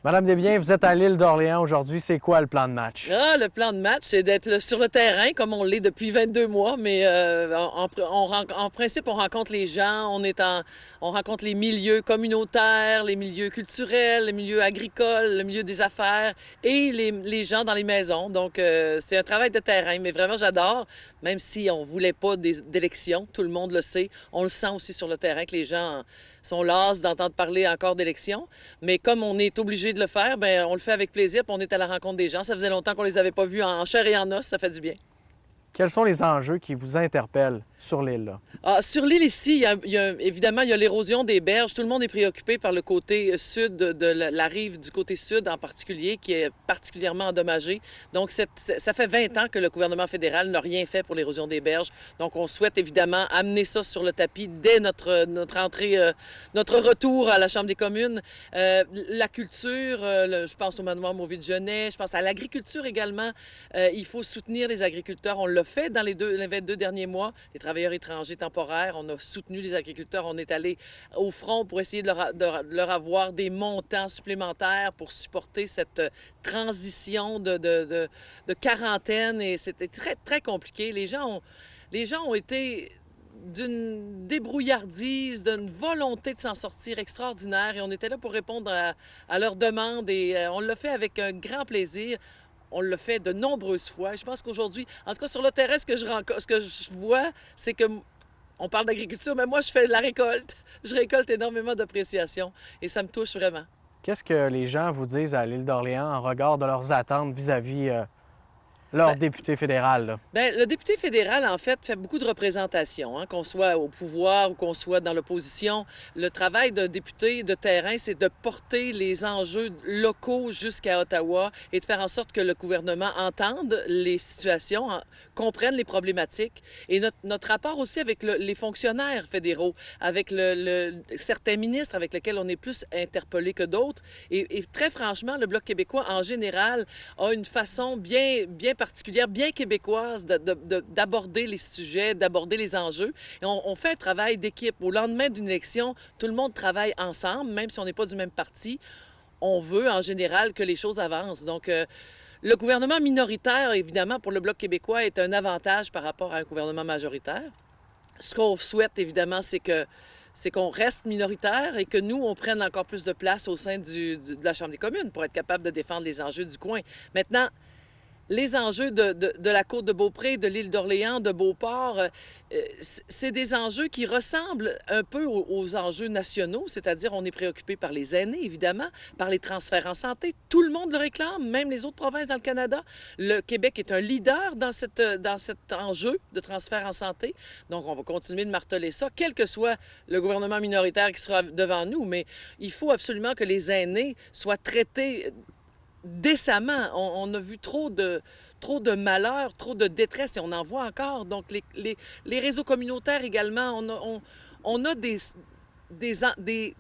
Madame Desbiens, vous êtes à l'île d'Orléans aujourd'hui. C'est quoi le plan de match? Ah, le plan de match, c'est d'être sur le terrain, comme on l'est depuis 22 mois, mais en principe, on rencontre les gens, on rencontre les milieux communautaires, les milieux culturels, les milieux agricoles, le milieu des affaires et les gens dans les maisons. Donc, c'est un travail de terrain, mais vraiment, j'adore, même si on voulait pas d'élections, tout le monde le sait. On le sent aussi sur le terrain que les gens sont las d'entendre parler encore d'élections. Mais comme on est obligé de le faire, bien, on le fait avec plaisir, puis on est à la rencontre des gens. Ça faisait longtemps qu'on les avait pas vus en chair et en os, ça fait du bien. Quels sont les enjeux qui vous interpellent sur l'île, là? Ah, sur l'île ici, évidemment, il y a l'érosion des berges. Tout le monde est préoccupé par le côté sud de la rive du côté sud en particulier, qui est particulièrement endommagée. Donc, ça fait 20 ans que le gouvernement fédéral n'a rien fait pour l'érosion des berges. Donc, on souhaite évidemment amener ça sur le tapis dès notre entrée, notre retour à la Chambre des communes. La culture, je pense au manoir Mauvier-de-Genêt, je pense à l'agriculture également. Il faut soutenir les agriculteurs. On l'a fait dans les 22 derniers mois. Les travailleurs étrangers temporaires, on a soutenu les agriculteurs, on est allé au front pour essayer de leur avoir des montants supplémentaires pour supporter cette transition de quarantaine et c'était très, très compliqué. Les gens ont été d'une débrouillardise, d'une volonté de s'en sortir extraordinaire et on était là pour répondre à leurs demandes et on l'a fait avec un grand plaisir. On l'a fait de nombreuses fois. Je pense qu'aujourd'hui, en tout cas sur le terrain, ce que je vois, c'est que on parle d'agriculture, mais moi, je fais de la récolte. Je récolte énormément d'appréciation et ça me touche vraiment. Qu'est-ce que les gens vous disent à l'île d'Orléans en regard de leurs attentes vis-à-vis leur Ben, député fédéral, là? Bien, le député fédéral, en fait beaucoup de représentation, hein, qu'on soit au pouvoir ou qu'on soit dans l'opposition. Le travail d'un député de terrain, c'est de porter les enjeux locaux jusqu'à Ottawa et de faire en sorte que le gouvernement entende les situations, comprenne les problématiques. Et notre rapport aussi avec les fonctionnaires fédéraux, avec certains ministres avec lesquels on est plus interpellé que d'autres. Et très franchement, le Bloc québécois, en général, a une façon bien particulière, bien québécoise d'aborder les sujets, d'aborder les enjeux. Et on fait un travail d'équipe. Au lendemain d'une élection, tout le monde travaille ensemble, même si on n'est pas du même parti. On veut, en général, que les choses avancent. Donc, le gouvernement minoritaire, évidemment, pour le Bloc québécois, est un avantage par rapport à un gouvernement majoritaire. Ce qu'on souhaite, évidemment, c'est qu'on reste minoritaire et que nous, on prenne encore plus de place au sein de la Chambre des communes pour être capable de défendre les enjeux du coin. Maintenant, les enjeux de la côte de Beaupré, de l'île d'Orléans, de Beauport, c'est des enjeux qui ressemblent un peu aux enjeux nationaux, c'est-à-dire on est préoccupé par les aînés, évidemment, par les transferts en santé. Tout le monde le réclame, même les autres provinces dans le Canada. Le Québec est un leader dans cet enjeu de transfert en santé. Donc, on va continuer de marteler ça, quel que soit le gouvernement minoritaire qui sera devant nous. Mais il faut absolument que les aînés soient traités décemment. On a vu trop de malheur, trop de détresse et on en voit encore. Donc, les réseaux communautaires également, on a des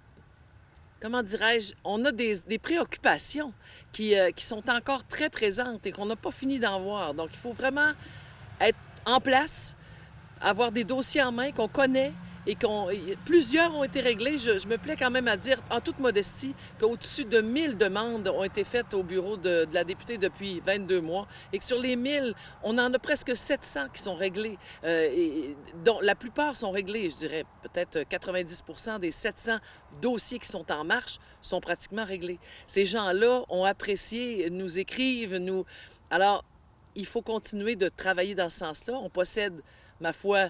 comment dirais-je, on a des préoccupations qui sont encore très présentes et qu'on n'a pas fini d'en voir. Donc, il faut vraiment être en place, avoir des dossiers en main qu'on connaît et plusieurs ont été réglés. Je me plais quand même à dire, en toute modestie, qu'au-dessus de 1000 demandes ont été faites au bureau de la députée depuis 22 mois et que sur les 1000, on en a presque 700 qui sont réglés, dont la plupart sont réglés, je dirais peut-être 90 des 700 dossiers qui sont en marche sont pratiquement réglés. Ces gens-là ont apprécié, nous écrivent, nous... Alors, il faut continuer de travailler dans ce sens-là. On possède, ma foi,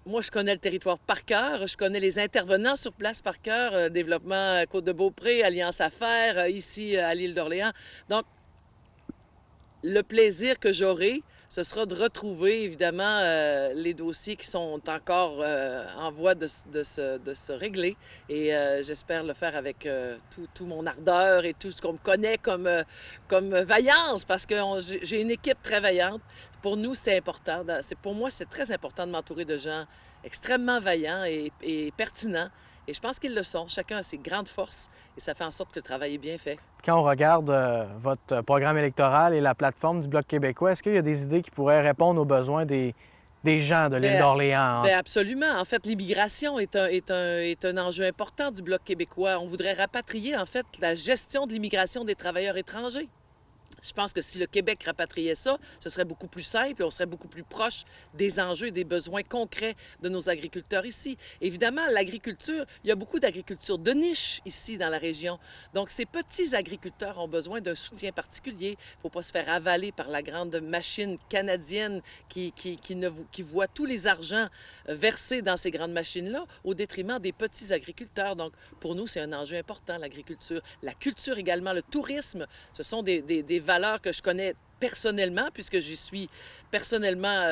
moi, je connais le territoire par cœur. Je connais les intervenants sur place par cœur. Développement Côte-de-Beaupré, Alliance Affaires, ici à l'île d'Orléans. Donc, le plaisir que j'aurai, ce sera de retrouver, évidemment, les dossiers qui sont encore en voie de se régler. Et j'espère le faire avec tout mon ardeur et tout ce qu'on me connaît comme vaillance, parce que j'ai une équipe très vaillante. Pour nous, c'est important. Pour moi, c'est très important de m'entourer de gens extrêmement vaillants et pertinents. Et je pense qu'ils le sont. Chacun a ses grandes forces et ça fait en sorte que le travail est bien fait. Quand on regarde votre programme électoral et la plateforme du Bloc québécois, est-ce qu'il y a des idées qui pourraient répondre aux besoins des des gens de l'île Ben, d'Orléans. ben absolument. En fait, l'immigration est un enjeu important du Bloc québécois. On voudrait rapatrier, en fait, la gestion de l'immigration des travailleurs étrangers. Je pense que si le Québec rapatriait ça, ce serait beaucoup plus simple et on serait beaucoup plus proche des enjeux et des besoins concrets de nos agriculteurs ici. Évidemment, l'agriculture, il y a beaucoup d'agriculture de niche ici dans la région. Donc, ces petits agriculteurs ont besoin d'un soutien particulier. Il ne faut pas se faire avaler par la grande machine canadienne qui voit tous les argents versés dans ces grandes machines-là au détriment des petits agriculteurs. Donc, pour nous, c'est un enjeu important, l'agriculture. La culture également, le tourisme, ce sont des valeurs que je connais personnellement, puisque j'y suis personnellement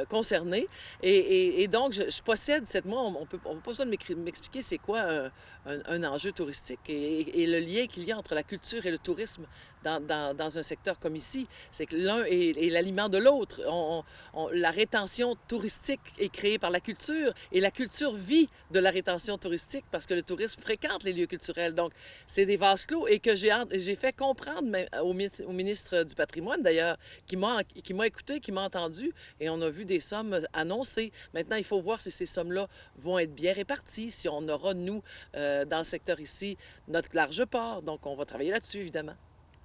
concernée. Et donc, je possède cette... Moi, on peut pas besoin de m'expliquer c'est quoi un enjeu touristique et le lien qu'il y a entre la culture et le tourisme dans un secteur comme ici. C'est que l'un est l'aliment de l'autre. La rétention touristique est créée par la culture et la culture vit de la rétention touristique parce que le tourisme fréquente les lieux culturels. Donc, c'est des vases clos et que j'ai fait comprendre au ministre du Patrimoine, d'ailleurs, qui m'a écouté, qui m'a entendu, et on a vu des sommes annoncées. Maintenant, il faut voir si ces sommes-là vont être bien réparties, si on aura, nous, dans le secteur ici, notre large part. Donc, on va travailler là-dessus, évidemment.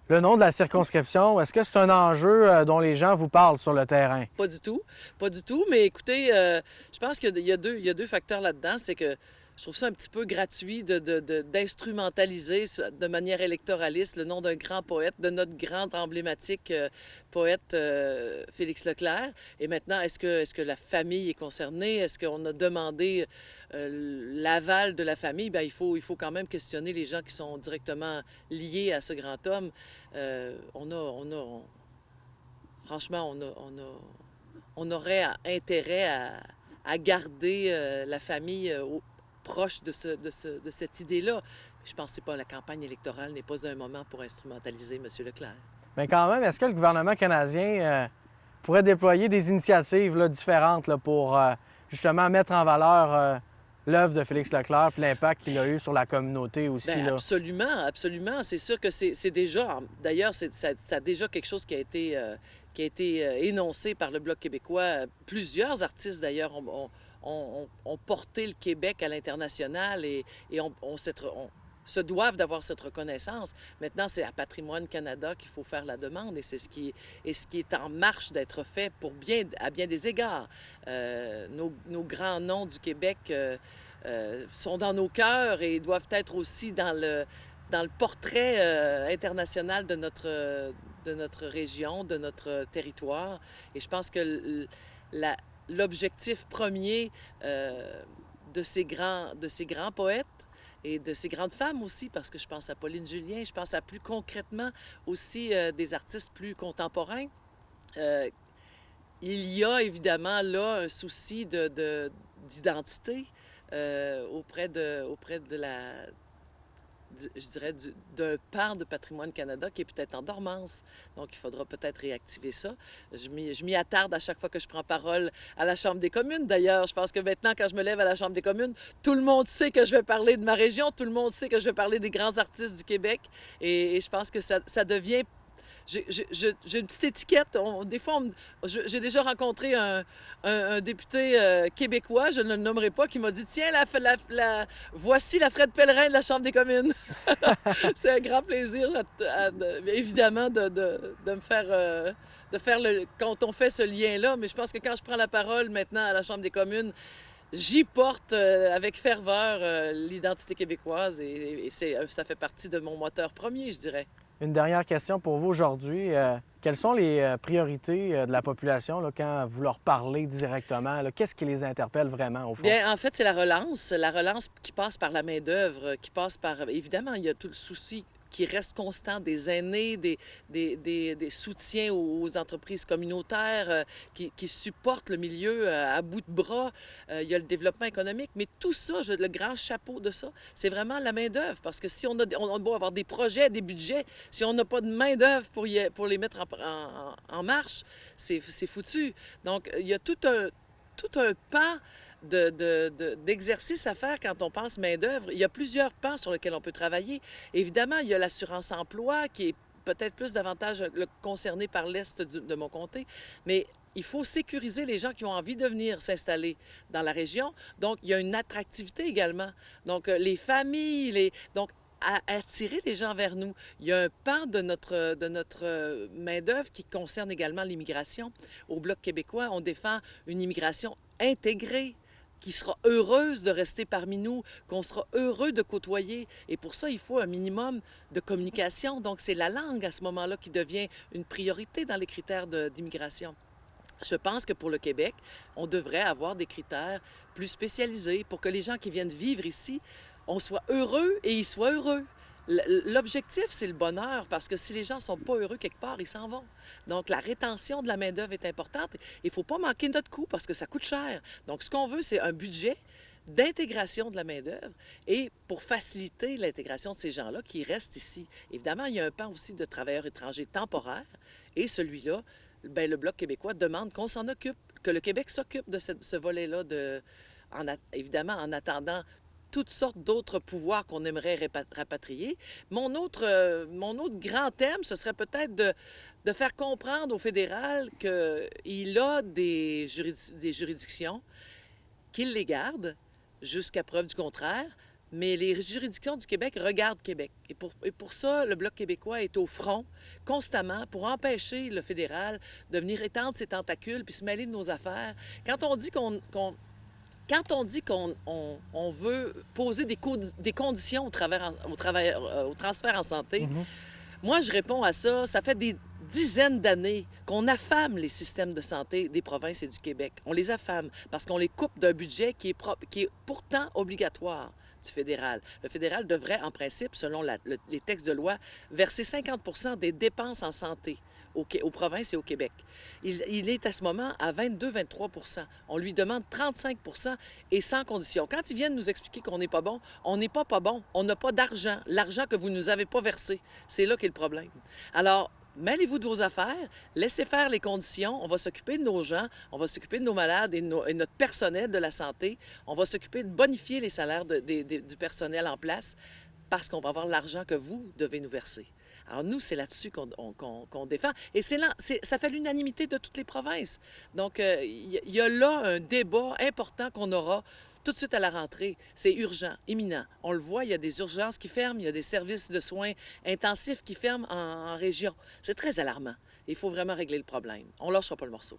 Le nom de la circonscription, est-ce que c'est un enjeu dont les gens vous parlent sur le terrain? Pas du tout. Pas du tout. Mais écoutez, je pense qu'il y a deux facteurs là-dedans. C'est que je trouve ça un petit peu gratuit d'instrumentaliser de manière électoraliste le nom d'un grand poète, de notre grand emblématique poète Félix Leclerc. Et maintenant, est-ce que la famille est concernée? Est-ce qu'on a demandé l'aval de la famille? Bien, il faut quand même questionner les gens qui sont directement liés à ce grand homme. Franchement, on aurait intérêt à garder la famille proche de cette idée-là. Je pense que la campagne électorale n'est pas un moment pour instrumentaliser M. Leclerc. Mais quand même, est-ce que le gouvernement canadien pourrait déployer des initiatives là, différentes là, pour justement mettre en valeur l'œuvre de Félix Leclerc et l'impact qu'il a eu sur la communauté aussi? Bien, là? absolument, absolument. C'est sûr que c'est déjà... D'ailleurs, ça a déjà quelque chose qui a été énoncé par le Bloc québécois. Plusieurs artistes, d'ailleurs, ont porté le Québec à l'international et on se doivent d'avoir cette reconnaissance. Maintenant, c'est à Patrimoine Canada qu'il faut faire la demande et c'est ce qui est en marche d'être fait à bien des égards. Nos grands noms du Québec sont dans nos cœurs et doivent être aussi dans le portrait international de notre région, de notre territoire. Et je pense que l'objectif premier de ces grands poètes et de ces grandes femmes aussi, parce que je pense à Pauline Julien, je pense à plus concrètement aussi des artistes plus contemporains. Il y a évidemment là un souci d'identité auprès de je dirais, d'un pan de Patrimoine Canada qui est peut-être en dormance. Donc, il faudra peut-être réactiver ça. Je m'y attarde à chaque fois que je prends parole à la Chambre des communes. D'ailleurs, je pense que maintenant, quand je me lève à la Chambre des communes, tout le monde sait que je vais parler de ma région, tout le monde sait que je vais parler des grands artistes du Québec. Et je pense que ça devient... J'ai une petite étiquette. Des fois, j'ai déjà rencontré un député québécois, je ne le nommerai pas, qui m'a dit « Tiens, voici la Fred Pellerin de la Chambre des communes. » C'est un grand plaisir, évidemment, de me faire... quand on fait ce lien-là, mais je pense que quand je prends la parole maintenant à la Chambre des communes, j'y porte avec ferveur l'identité québécoise et ça fait partie de mon moteur premier, je dirais. Une dernière question pour vous aujourd'hui. Quelles sont les priorités de la population là, quand vous leur parlez directement? Qu'est-ce qui les interpelle vraiment, au fond? Bien, en fait, c'est la relance qui passe par la main-d'œuvre, qui passe par... Évidemment, il y a tout le souci qui reste constant des aînés, des soutiens aux entreprises communautaires qui supportent le milieu à bout de bras. Il y a le développement économique, mais tout ça, le grand chapeau de ça, c'est vraiment la main-d'œuvre. Parce que si on a beau avoir des projets, des budgets, si on n'a pas de main-d'œuvre pour les mettre en marche, c'est foutu. Donc, il y a tout un pan d'exercices à faire quand on pense main-d'œuvre. Il y a plusieurs pans sur lesquels on peut travailler. Évidemment, il y a l'assurance-emploi qui est peut-être plus davantage concerné par l'Est de mon comté, mais il faut sécuriser les gens qui ont envie de venir s'installer dans la région. Donc, il y a une attractivité également. Donc, les familles, donc, à attirer les gens vers nous. Il y a un pan de notre main-d'œuvre qui concerne également l'immigration. Au Bloc québécois, on défend une immigration intégrée, qui sera heureuse de rester parmi nous, qu'on sera heureux de côtoyer. Et pour ça, il faut un minimum de communication. Donc, c'est la langue à ce moment-là qui devient une priorité dans les critères d'immigration. Je pense que pour le Québec, on devrait avoir des critères plus spécialisés pour que les gens qui viennent vivre ici, on soit heureux et ils soient heureux. L'objectif, c'est le bonheur, parce que si les gens ne sont pas heureux quelque part, ils s'en vont. Donc, la rétention de la main-d'œuvre est importante. Il ne faut pas manquer notre coût parce que ça coûte cher. Donc, ce qu'on veut, c'est un budget d'intégration de la main-d'œuvre et pour faciliter l'intégration de ces gens-là qui restent ici. Évidemment, il y a un pan aussi de travailleurs étrangers temporaires et celui-là, bien, le Bloc québécois demande qu'on s'en occupe, que le Québec s'occupe de ce volet-là, évidemment en attendant toutes sortes d'autres pouvoirs qu'on aimerait rapatrier. Mon autre grand thème, ce serait peut-être de faire comprendre au fédéral qu'il a des juridictions, qu'il les garde jusqu'à preuve du contraire, mais les juridictions du Québec regardent Québec. Et pour ça, le Bloc québécois est au front constamment pour empêcher le fédéral de venir étendre ses tentacules puis se mêler de nos affaires. Quand on dit qu'on veut poser des conditions au transfert en santé, moi, je réponds à ça. Ça fait des dizaines d'années qu'on affame les systèmes de santé des provinces et du Québec. On les affame parce qu'on les coupe d'un budget qui est pourtant obligatoire du fédéral. Le fédéral devrait, en principe, selon les textes de loi, verser 50 des dépenses en santé aux provinces et au Québec. Il est à ce moment à 22-23 On lui demande 35 et sans condition. Quand ils viennent nous expliquer qu'on n'est pas bon, on n'est pas bon. On n'a pas d'argent. L'argent que vous ne nous avez pas versé, c'est là qu'est le problème. Alors, mêlez-vous de vos affaires, laissez faire les conditions, on va s'occuper de nos gens, on va s'occuper de nos malades et notre personnel de la santé, on va s'occuper de bonifier les salaires du personnel en place parce qu'on va avoir l'argent que vous devez nous verser. Alors nous, c'est là-dessus qu'on défend. Et ça fait l'unanimité de toutes les provinces. Donc, il y a là un débat important qu'on aura tout de suite à la rentrée. C'est urgent, imminent. On le voit, il y a des urgences qui ferment, il y a des services de soins intensifs qui ferment en région. C'est très alarmant. Il faut vraiment régler le problème. On ne lâchera pas le morceau.